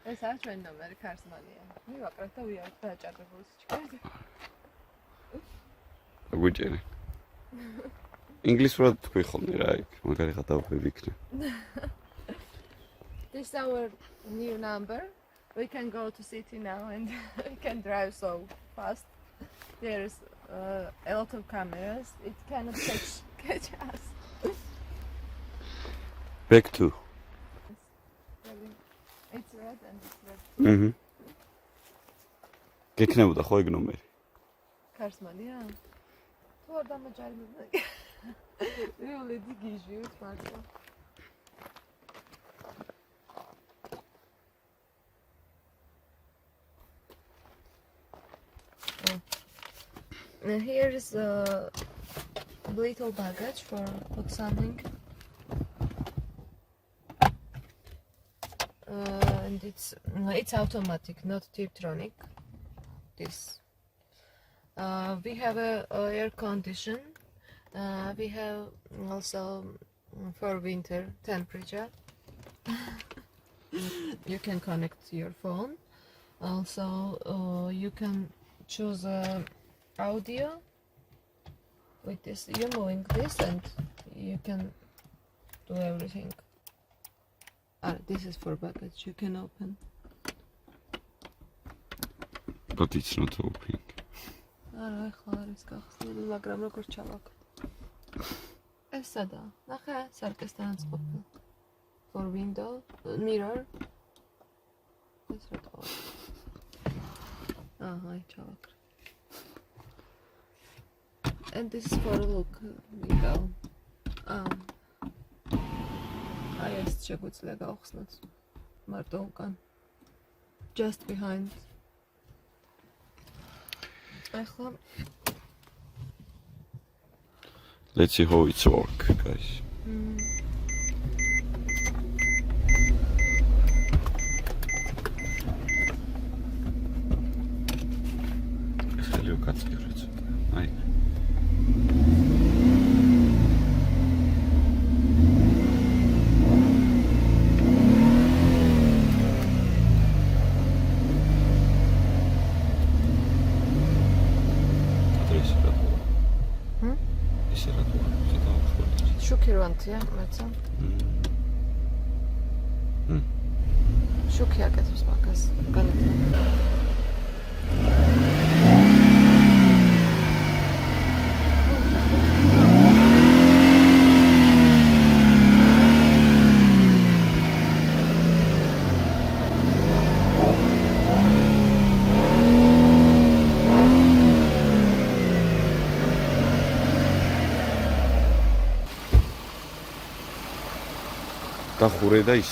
ეს არ ჩვენ ნომერი ქარსმანია. მივაკრათ და ვიარეთ დააჭარბებულს ჩქარზე. აგვიჭერე. ინგლისურად თქვი ხოლმე რა იქ, მაგალითად დავიქნე. This is our new number. We can go to city now and we can drive so fast. There's a lot of cameras. It cannot catch us. Back to. It's red and it's red. გეკნებოდა ხო ეგ ნომერი? ქარსმანია? თუ არ დამაჯარებდა. რეალები გიჟიოთ მართლა. Here is a little baggage for put something. And it's automatic, not Tiptronic. This. We have a air condition. We have also for winter temperature. You can connect your phone. Also, you can choose audio with this. You're moving this, and you can do everything. This is for baggage. You can open. But it's not open. არა, ახლა არის გახსნილი, მაგრამ როგორ ჩავაკეთო? ეს სადა? ნახე, სარკესთანაც ყოფილა. For window, mirror. ეს რატო? აი, ჩავაკრე. And this is for look window. აი, ეს შეგვიძლია გავხსნათ. მარტო უკან. Just behind. Let's see how it's work, guys. Hello, Katsuhiro. Hi. შუქირვანთია, მეცა. შუქი აკეთებს მაგას, განეცემა. დახურე და ის